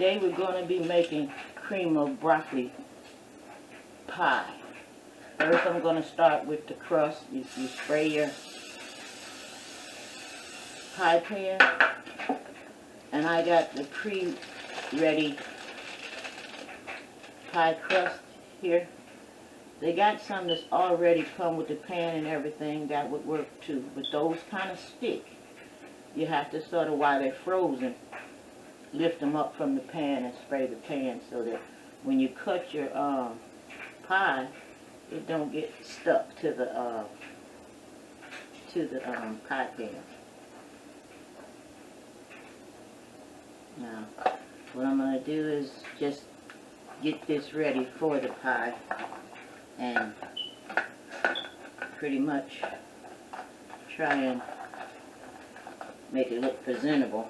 Today we're going to be making cream of broccoli pie. First I'm going to start with the crust. You spray your pie pan, and I got the pre-ready pie crust here. They got some that's already come with the pan and everything. That would work too, but those kind of stick. You have to sort of, while they're frozen, lift them up from the pan and spray the pan so that when you cut your pie, it don't get stuck to the pie pan. Now, what I'm going to do is just get this ready for the pie and pretty much try and make it look presentable.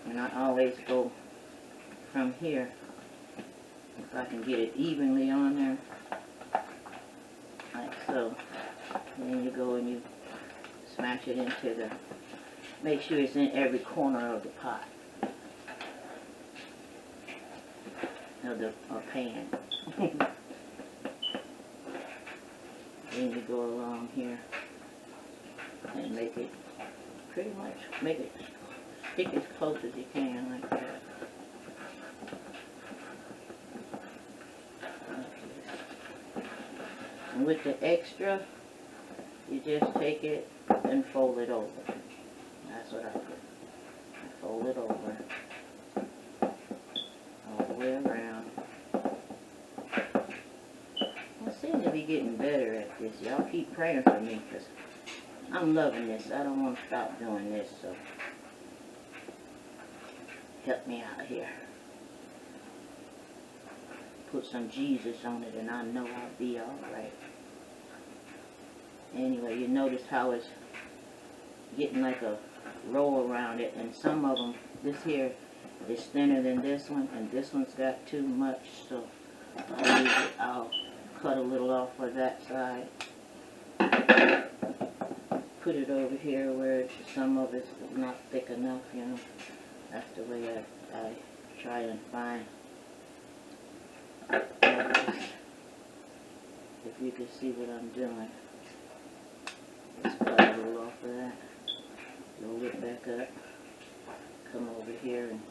And I always go from here, if I can get it evenly on there, like so. And then you go and you smash it into the, make sure it's in every corner of the pot, of the pan. Then you go along here and make it, pretty much make it stick as close as you can, like that. And with the extra, you just take it and fold it over. That's what I do. I fold it over all the way around. I seem to be getting better at this. Y'all keep praying for me, because I'm loving this. I don't want to stop doing this, so help me out here. Put some Jesus on it and I know I'll be alright. Anyway, you notice how it's getting like a roll around it, and some of them, this here is thinner than this one, and this one's got too much, so I'll cut a little off for that side. Put it over here where some of it's not thick enough, you know. That's the way I try and find. If you can see what I'm doing. Just cut a little off of that. Roll it back up. Come over here and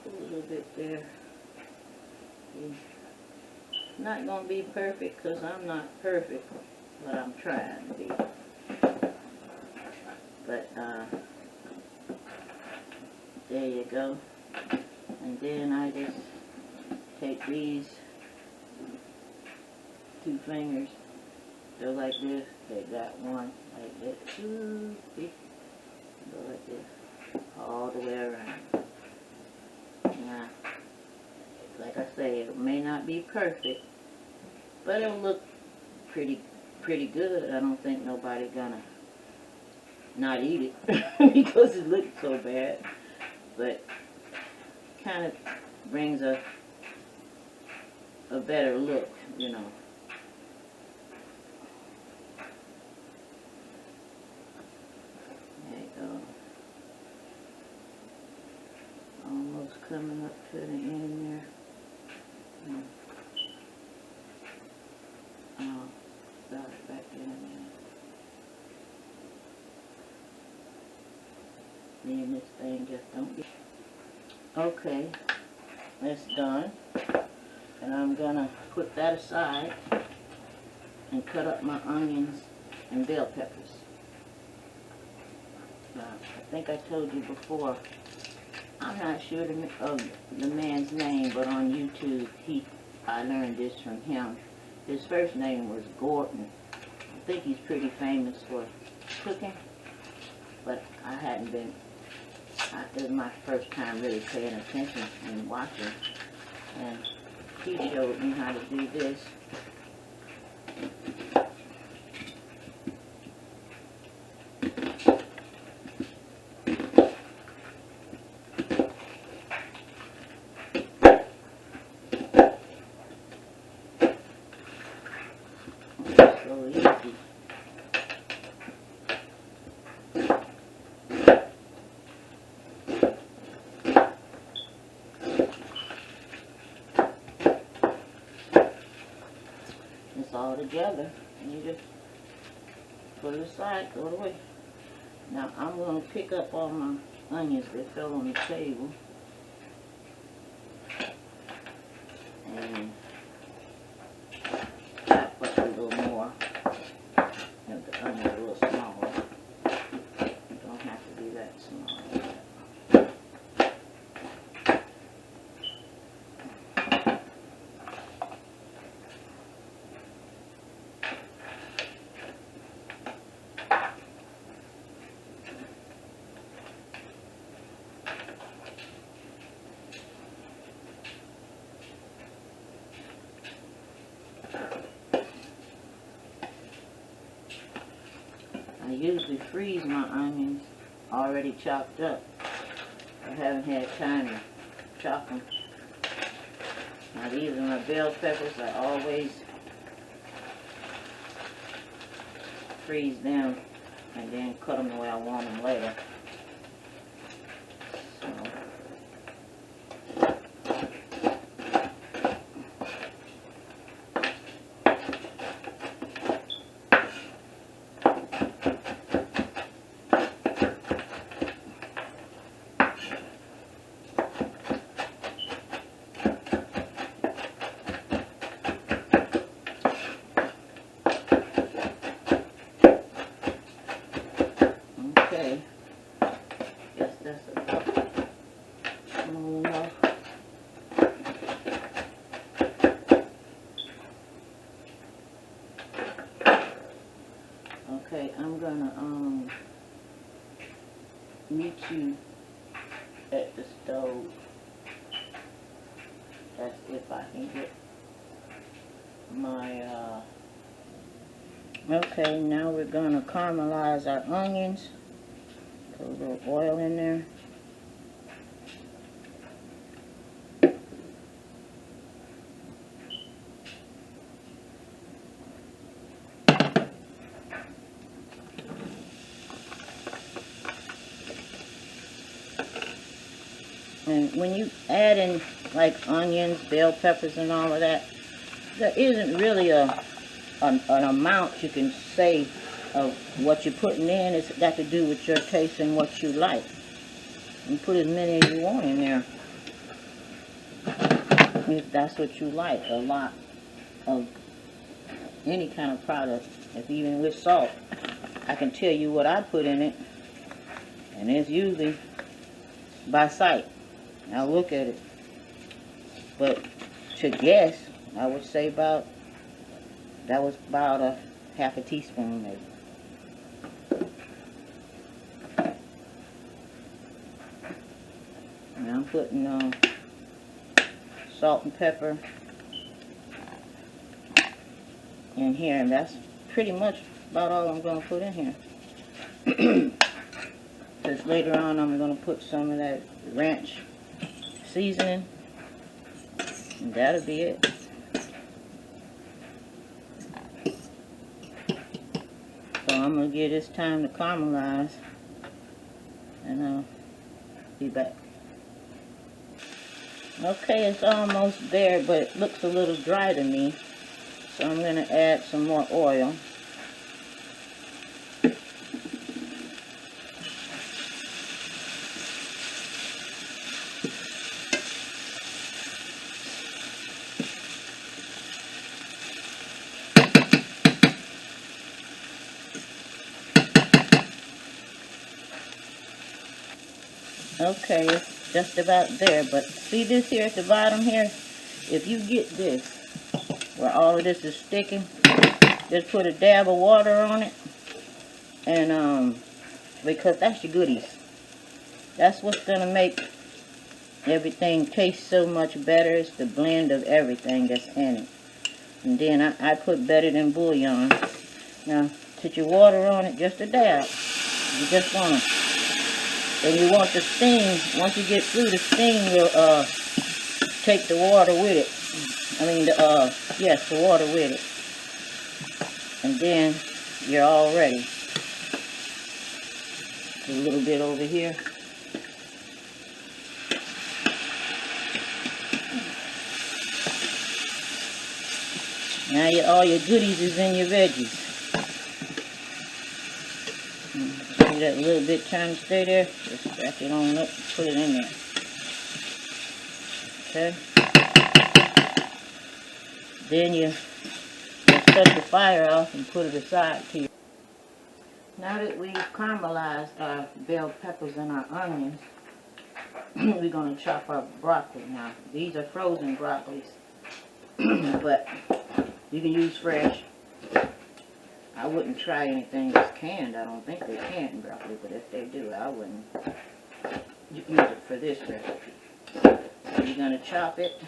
put a little bit there. See? Not going to be perfect because I'm not perfect, but I'm trying to be. But there you go. And then I just take these two fingers, go like this, take that one like that, go like this, all the way around. Now, like I say, it may not be perfect, but it'll look pretty good. I don't think nobody gonna not eat it because it looks so bad, but kind of brings a better look, you know. There you go. Almost coming up to the end there. Oh, got it back in a minute. Then this thing just don't get. Okay, that's done. And I'm gonna put that aside and cut up my onions and bell peppers. Now, I think I told you before, I'm not sure of the man's name, but on YouTube, I learned this from him. His first name was Gordon. I think he's pretty famous for cooking, but I hadn't been. It was my first time really paying attention and watching, and he showed me how to do this. So easy. all together. And you just put it aside, throw it away. Now I'm going to pick up all my onions that fell on the table. And chop up a little more. If the onions are a little smaller. It don't have to be that small. I usually freeze my onions already chopped up. I haven't had time to chop them. Now these are my bell peppers. I always freeze them and then cut them the way I want them later. So. Okay, guess that's about small enough. Okay, I'm gonna meet you at the stove. That's if I can get my okay, now we're gonna caramelize our onions. Put a little oil in there. And when you add in like onions, bell peppers and all of that, there isn't really an amount you can say of what you're putting in. It's got to do with your taste and what you like. You put as many as you want in there, if that's what you like. A lot of any kind of product, if even with salt, I can tell you what I put in it, and it's usually by sight. I'll look at it, but to guess, I would say that was about a half a teaspoon maybe. Now I'm putting salt and pepper in here, and that's pretty much about all I'm going to put in here. Because later on I'm going to put some of that ranch seasoning, and that'll be it. So I'm going to give this time to caramelize, and I'll be back. Okay, it's almost there, but it looks a little dry to me, so I'm going to add some more oil. Okay, it's just about there, but see this here at the bottom here? If you get this, where all of this is sticking, just put a dab of water on it, and because that's your goodies. That's what's gonna make everything taste so much better. It's the blend of everything that's in it. And then I put better than bouillon. Now, put your water on it, just a dab. You just wanna. And you want the steam, once you get through, the steam will take the water with it. I mean, yes, the water with it. And then you're all ready. A little bit over here. Now all your goodies is in your veggies. See that little bit trying to stay there? Just scratch it on up, put it in there. Okay? Then you shut the fire off and put it aside to you. Now that we've caramelized our bell peppers and our onions, we're going to chop our broccoli now. These are frozen broccolis, but you can use fresh. I wouldn't try anything that's canned. I don't think they can broccoli, but if they do, I wouldn't use it for this recipe. So you're going to chop it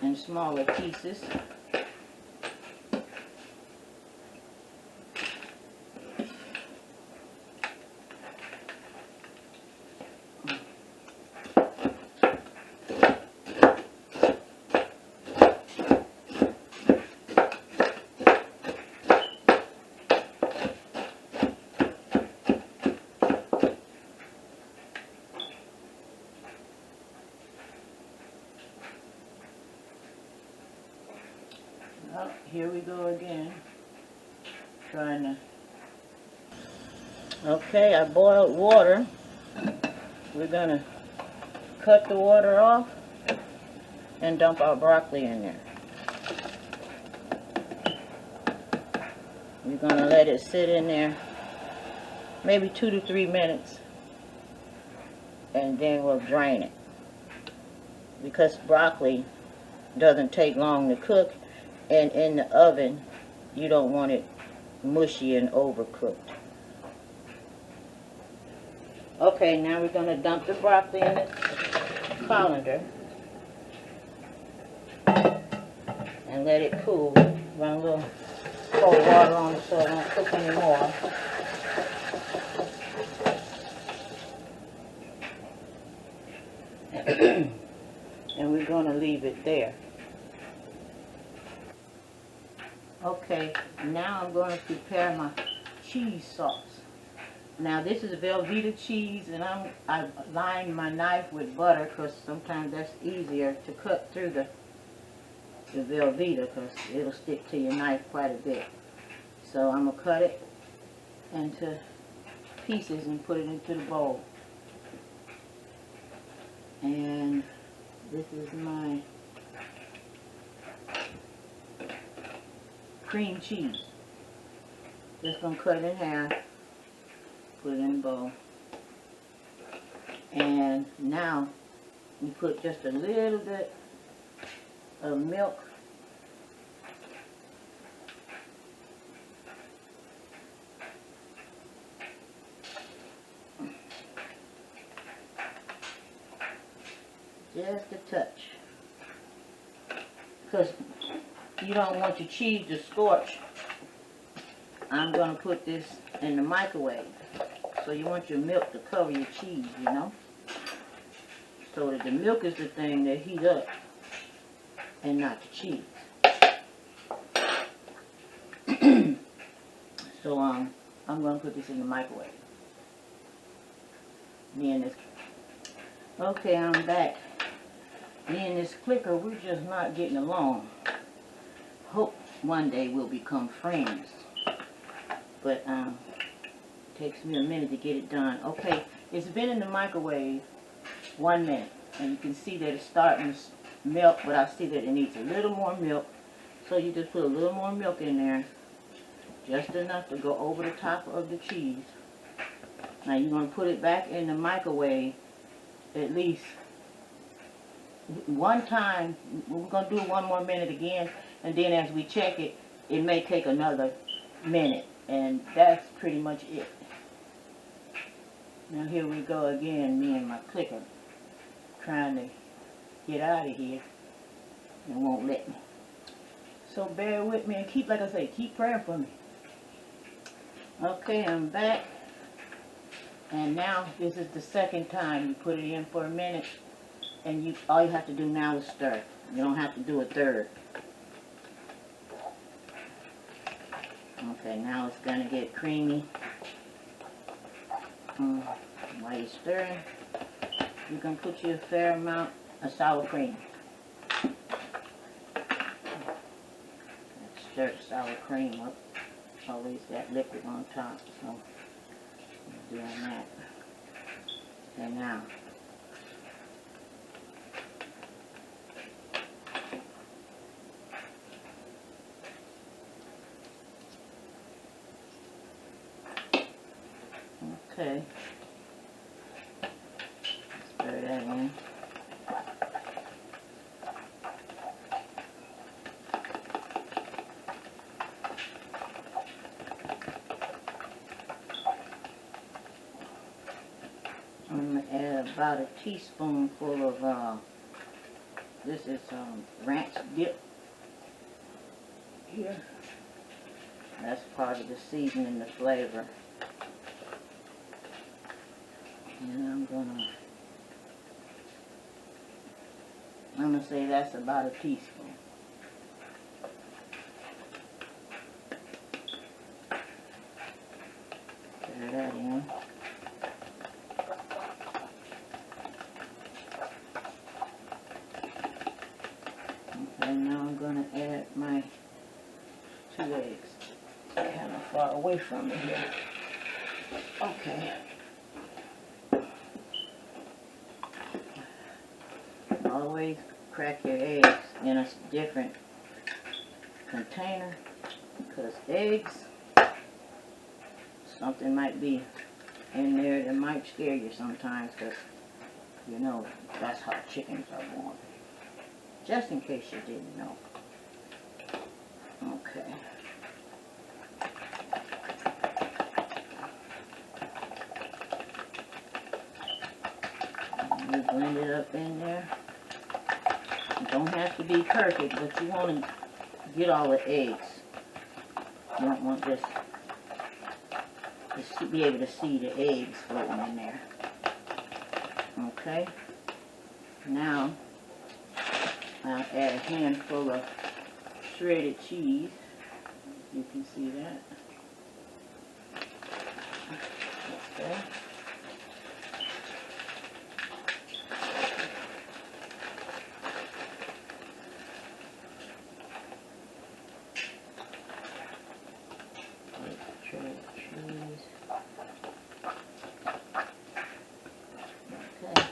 in smaller pieces. Well, here we go again, trying to, okay, I boiled water. We're going to cut the water off and dump our broccoli in there. We're going to let it sit in there maybe 2 to 3 minutes, and then we'll drain it. Because broccoli doesn't take long to cook, and in the oven, you don't want it mushy and overcooked. Okay, now we're going to dump the broccoli in the colander and let it cool. Run a little cold water on it so it won't cook anymore. And we're going to leave it there. Okay, now I'm going to prepare my cheese sauce. Now this is Velveeta cheese, and I lined my knife with butter because sometimes that's easier to cut through the Velveeta because it'll stick to your knife quite a bit. So I'm going to cut it into pieces and put it into the bowl. And this is my cream cheese. Just going to cut it in half, put it in the bowl. And now you put just a little bit of milk just a touch, because you don't want your cheese to scorch. I'm going to put this in the microwave, so you want your milk to cover your cheese, you know, so that the milk is the thing that heats up and not the cheese. So I'm going to put this in the microwave. Me and this. Okay, I'm back. Me and this clicker, we're just not getting along. Hope one day we'll become friends. But it takes me a minute to get it done. Okay, it's been in the microwave 1 minute, and you can see that it's starting to melt, but I see that it needs a little more milk. So you just put a little more milk in there, just enough to go over the top of the cheese. Now you're going to put it back in the microwave at least one time. We're going to do it 1 more minute again, and then as we check it, it may take another minute, and that's pretty much it. Now here we go again, me and my clicker, trying to get out of here, and won't let me. So bear with me and keep, like I say, keep praying for me. Okay, I'm back. And now this is the second time you put it in for a minute, and all you have to do now is stir. You don't have to do a third. Okay, now it's gonna get creamy. While you're stirring, you can put you a fair amount of sour cream. stir sour cream up. Always got liquid on top, so I'm doing that. And now, okay, stir that in. I'm going to add about a teaspoonful of, this is ranch dip here. That's part of the seasoning, the flavor. And I'm gonna say that's about a teaspoon. Stir that in. Okay, now I'm gonna add my 2 eggs. I'm kind of far away from it here. Okay. Always crack your eggs in a different container, because eggs, something might be in there that might scare you sometimes, because you know that's how chickens are born. Just in case you didn't know. Okay. You blend it up in there. It don't have to be perfect, but you want to get all the eggs. You don't want just to be able to see the eggs floating in there. Okay. Now, I'll add a handful of shredded cheese. You can see that. Okay. Shredded cheese. Okay.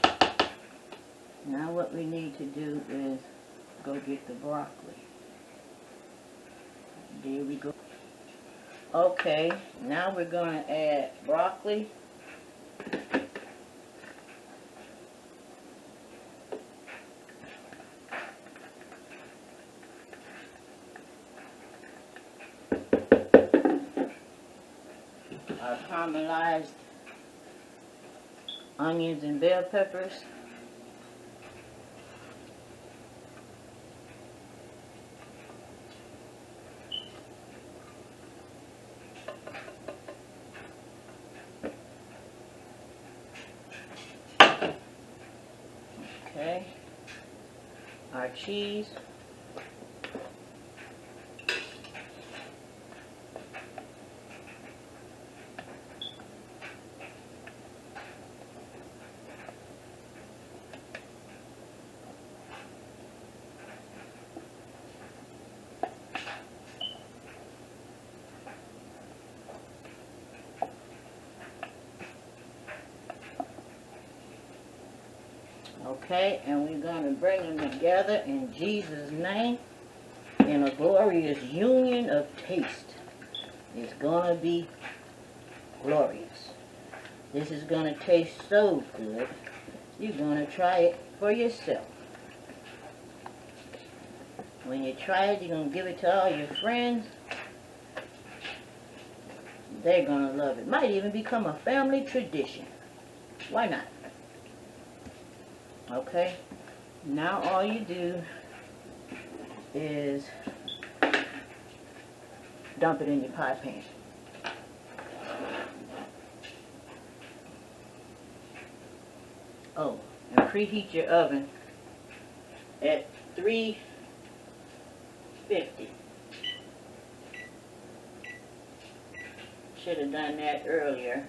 Now what we need to do is go get the broccoli. There we go. Okay, now we're going to add broccoli. Our caramelized onions and bell peppers. Okay, our cheese. Okay, and we're going to bring them together in Jesus' name in a glorious union of taste. It's going to be glorious. This is going to taste so good, you're going to try it for yourself. When you try it, you're going to give it to all your friends. They're going to love it. Might even become a family tradition. Why not? Okay, now all you do is dump it in your pie pan. Oh, and preheat your oven at 350. Should have done that earlier.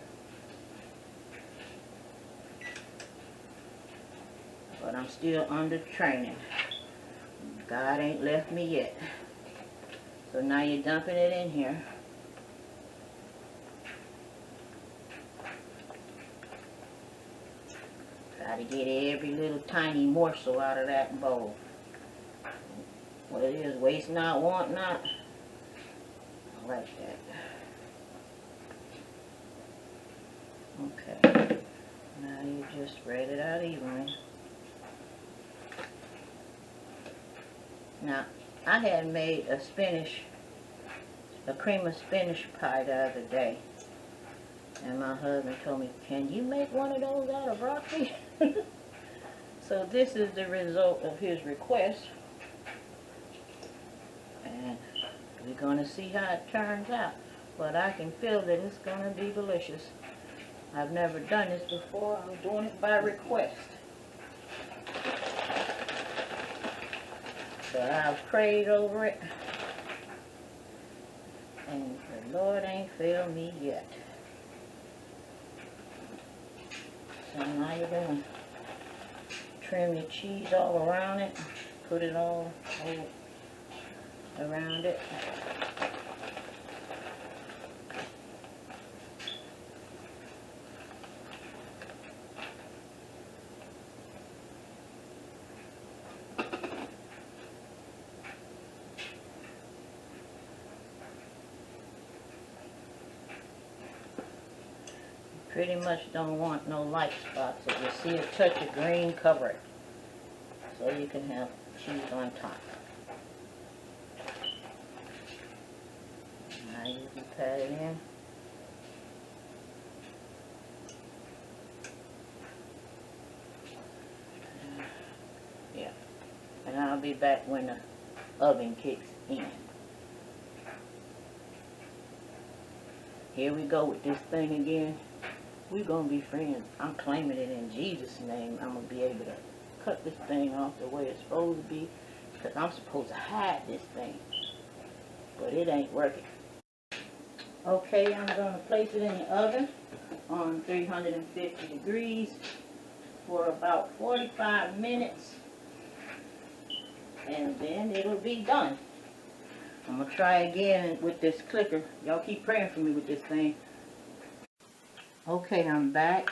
But I'm still under training. God ain't left me yet. So now you're dumping it in here. Try to get every little tiny morsel out of that bowl. What it is, waste not, want not. I like that. Okay. Now you just spread it out evenly. Now, I had made a cream of spinach pie the other day. And my husband told me, can you make one of those out of broccoli? So this is the result of his request. And we're going to see how it turns out. But I can feel that it's going to be delicious. I've never done this before. I'm doing it by request. But I've prayed over it. And the Lord ain't failed me yet. So now you're going to trim the cheese all around it. Put it all around it. Pretty much don't want no light spots. If you see a touch of green, cover it. So you can have cheese on top. Now you can pat it in. Yeah. And I'll be back when the oven kicks in. Here we go with this thing again. We're going to be friends. I'm claiming it in Jesus' name. I'm going to be able to cut this thing off the way it's supposed to be. Because I'm supposed to hide this thing. But it ain't working. Okay, I'm going to place it in the oven on 350 degrees for about 45 minutes. And then it'll be done. I'm going to try again with this clicker. Y'all keep praying for me with this thing. Okay, I'm back,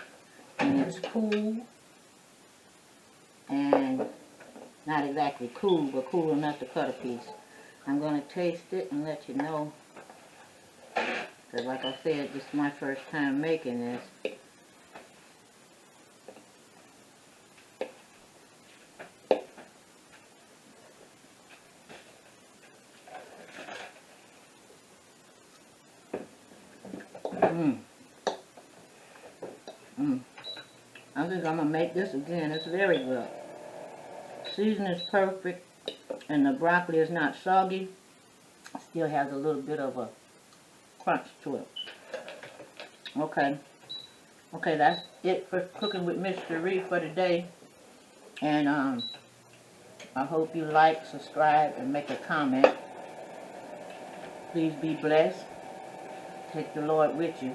and it's cool, and not exactly cool, but cool enough to cut a piece. I'm going to taste it and let you know, because like I said, this is my first time making this. I think I'm going to make this again. It's very good. Seasoning is perfect, and the broccoli is not soggy. Still has a little bit of a crunch to it. Okay. Okay, that's it for cooking with Mrs.Cherie for today. And I hope you like, subscribe, and make a comment. Please be blessed. Take the Lord with you.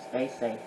Stay safe.